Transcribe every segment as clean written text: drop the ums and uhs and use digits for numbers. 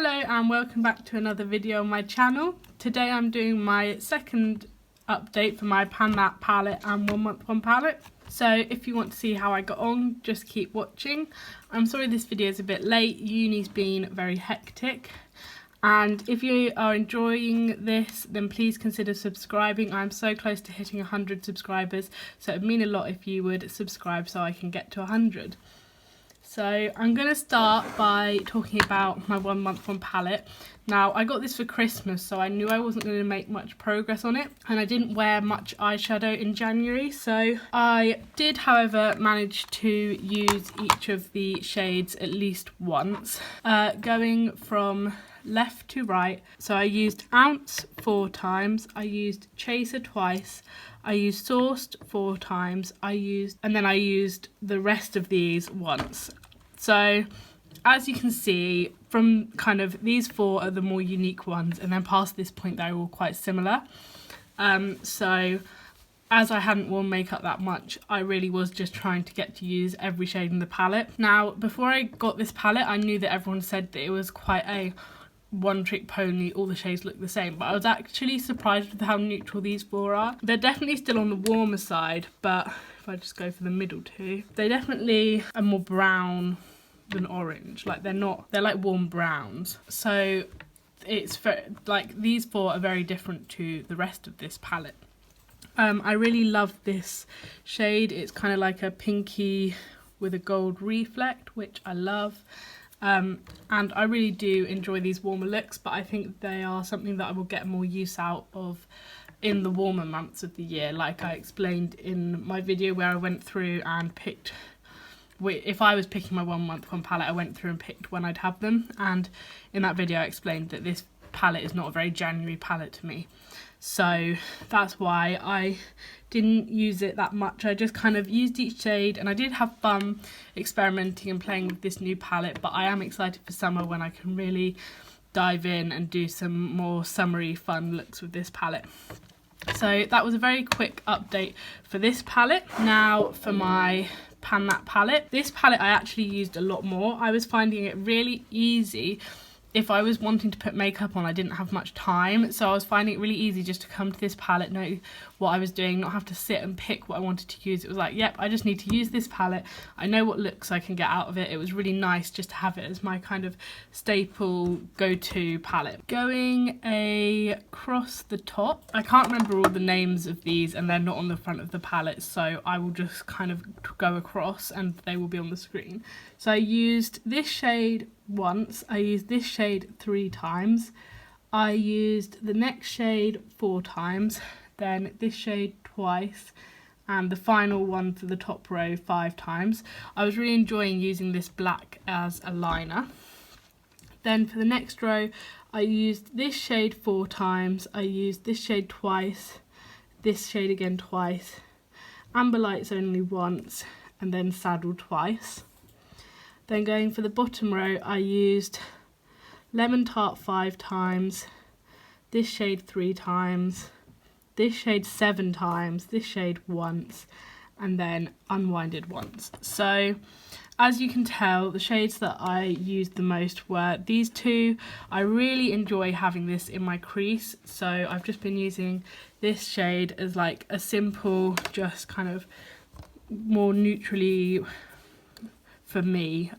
Hello and welcome back to another video on my channel. Today I'm doing my second update for my Pan That palette and 1 Month One palette. So if you want to see how I got on, just keep watching. I'm sorry this video is a bit late, uni's been very hectic. And if you are enjoying this, then please consider subscribing. I'm so close to hitting 100 subscribers, so it would mean a lot if you would subscribe so I can get to 100. So I'm going to start by talking about my 1 Month One palette. Now I got this for Christmas, so I knew I wasn't going to make much progress on it, and I didn't wear much eyeshadow in January, so I did however manage to use each of the shades at least once, going from left to right. So I used Ounce 4 times, I used Chaser twice, I used Sourced 4 times, and then I used the rest of these once. So as you can see, from kind of these 4 are the more unique ones, and then past this point they're all quite similar. So as I hadn't worn makeup that much, I really was just trying to get to use every shade in the palette. Now before I got this palette, I knew that everyone said that it was quite a one-trick pony, all the shades look the same, but I was actually surprised with how neutral these 4 are. They're definitely still on the warmer side, but if I just go for the middle 2, they definitely are more brown than orange. Like they're like warm browns. So it's like these 4 are very different to the rest of this palette. I really love this shade. It's kind of like a pinky with a gold reflect, which I love. And I really do enjoy these warmer looks, but I think they are something that I will get more use out of in the warmer months of the year, like I explained in my video where I went through and picked, if I was picking my 1 Month One palette, I went through and picked when I'd have them, and in that video I explained that this palette is not a very January palette to me. So that's why I didn't use it that much. I just kind of used each shade, and I did have fun experimenting and playing with this new palette, but I am excited for summer when I can really dive in and do some more summery fun looks with this palette. So that was a very quick update for this palette. Now for my Pan That palette. This palette I actually used a lot more. I was finding it really easy. If I was wanting to put makeup on, I didn't have much time, so I was finding it really easy just to come to this palette, know what I was doing, not have to sit and pick what I wanted to use. It was like, yep, I just need to use this palette. I know what looks I can get out of it. It was really nice just to have it as my kind of staple go-to palette. Going across the top, I can't remember all the names of these and they're not on the front of the palette, so I will just kind of go across and they will be on the screen. So I used this shade once, I used this shade 3 times, I used the next shade 4 times, then this shade twice, and the final one for the top row 5 times. I was really enjoying using this black as a liner. Then for the next row I used this shade 4 times, I used this shade twice, this shade again twice, Amber Lights only once, and then Saddle twice. Then going for the bottom row, I used Lemon Tart 5 times, this shade 3 times, this shade 7 times, this shade once, and then Unwinded once. So as you can tell, the shades that I used the most were these 2. I really enjoy having this in my crease, so I've just been using this shade as like a simple, just kind of more neutrally. For me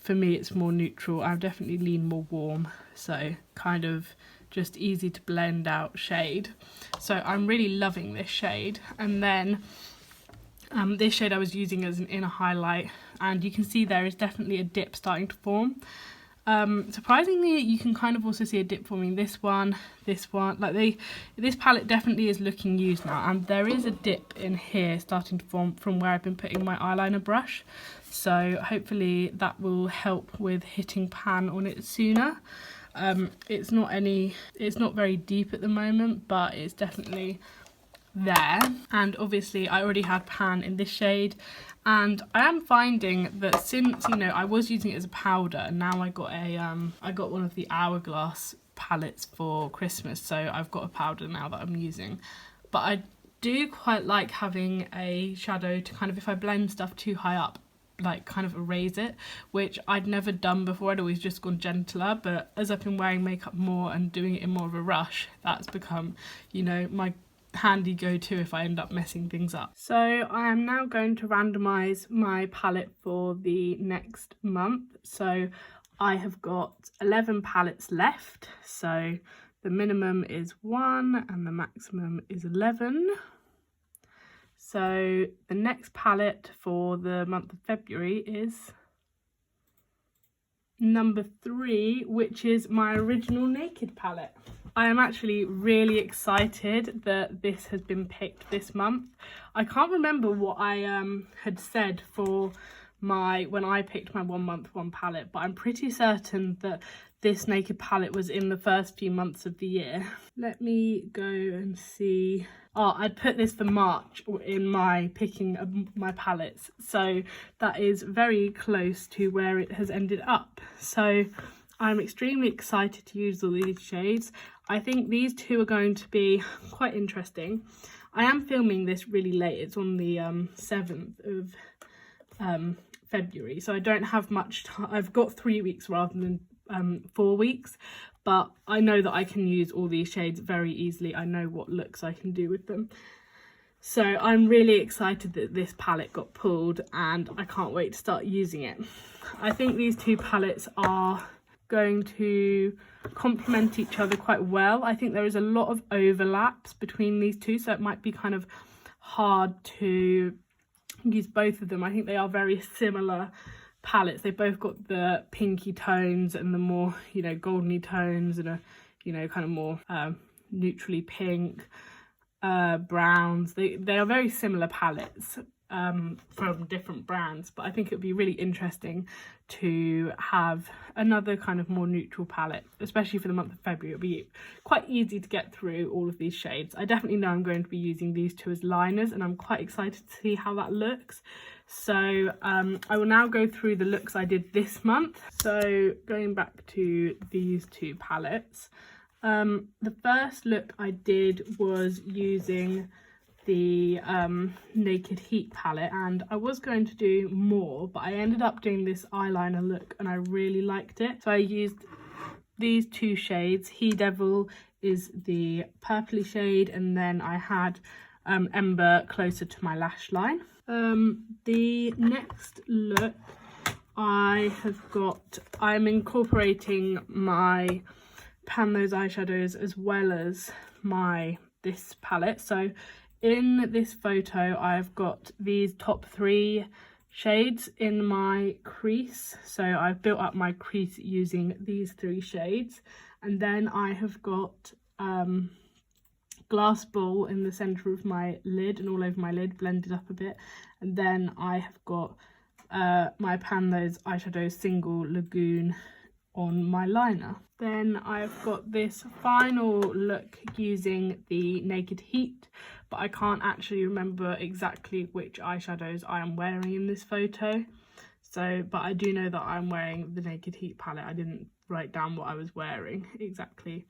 it's more neutral. I definitely lean more warm, so kind of just easy to blend out shade. So I'm really loving this shade. And then this shade I was using as an inner highlight, and you can see there is definitely a dip starting to form. Surprisingly, you can kind of also see a dip forming this one, like this palette definitely is looking used now, and there is a dip in here starting to form from where I've been putting my eyeliner brush, so hopefully that will help with hitting pan on it sooner. It's not very deep at the moment, but it's definitely there. And obviously I already had pan in this shade, and I am finding that since, you know, I was using it as a powder, and now I got one of the Hourglass palettes for Christmas, so I've got a powder now that I'm using. But I do quite like having a shadow to kind of, if I blend stuff too high up, like kind of erase it, which I'd never done before. I'd always just gone gentler, but as I've been wearing makeup more and doing it in more of a rush, that's become, you know, my handy go-to if I end up messing things up. So I am now going to randomize my palette for the next month. So I have got 11 palettes left, so the minimum is 1 and the maximum is 11. So the next palette for the month of February is number 3, which is my original Naked palette. I am actually really excited that this has been picked this month. I can't remember what I had said for when I picked my 1 month 1 palette, but I'm pretty certain that this Naked palette was in the first few months of the year. Let me go and see. Oh, I'd put this for March in my picking of my palettes, so that is very close to where it has ended up. So I'm extremely excited to use all these shades. I think these two are going to be quite interesting. I am filming this really late. It's on the 7th of February, so I don't have much time. I've got 3 weeks rather than 4 weeks, but I know that I can use all these shades very easily. I know what looks I can do with them. So I'm really excited that this palette got pulled and I can't wait to start using it. I think these two palettes are going to complement each other quite well. I think there is a lot of overlaps between these two, so it might be kind of hard to use both of them. I think they are very similar palettes. They both got the pinky tones and the more, you know, goldeny tones and a, you know, kind of more neutrally pink browns. They are very similar palettes from different brands, but I think it would be really interesting to have another kind of more neutral palette, especially for the month of February. It'll be quite easy to get through all of these shades. I definitely know I'm going to be using these two as liners and I'm quite excited to see how that looks. So I will now go through the looks I did this month. So going back to these two palettes, the first look I did was using the Naked Heat palette, and I was going to do more, but I ended up doing this eyeliner look and I really liked it. So I used these two shades. He Devil is the purpley shade, and then I had Ember closer to my lash line. The next look I'm incorporating my Pan Those eyeshadows as well as this palette. So in this photo I've got these top 3 shades in my crease, so I've built up my crease using these 3 shades, and then I have got glass ball in the center of my lid and all over my lid, blended up a bit, and then I have got my Pan Those eyeshadow single lagoon on my liner. Then I've got this final look using the Naked Heat, but I can't actually remember exactly which eyeshadows I am wearing in this photo. So, but I do know that I'm wearing the Naked Heat palette. I didn't write down what I was wearing exactly.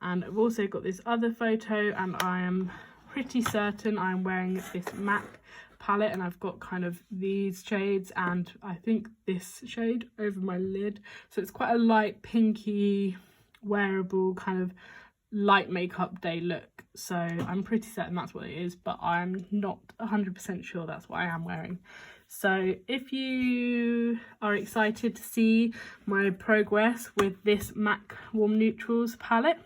And I've also got this other photo, and I am pretty certain I'm wearing this MAC palette, and I've got kind of these shades and I think this shade over my lid. So it's quite a light pinky wearable kind of light makeup day look. So I'm pretty certain that's what it is, but I'm not 100% sure that's what I am wearing. So if you are excited to see my progress with this MAC Warm Neutrals palette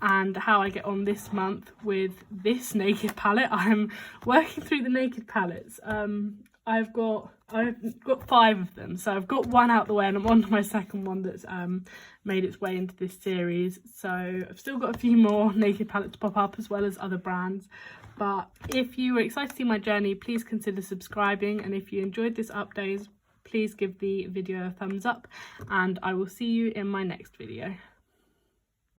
and how I get on this month with this Naked palette, I'm working through the Naked palettes. I've got 5 of them, so I've got one out the way and I'm on to my second one that's made its way into this series. So I've still got a few more Naked palettes to pop up as well as other brands. But if you were excited to see my journey, please consider subscribing, and if you enjoyed this update, please give the video a thumbs up, and I will see you in my next video.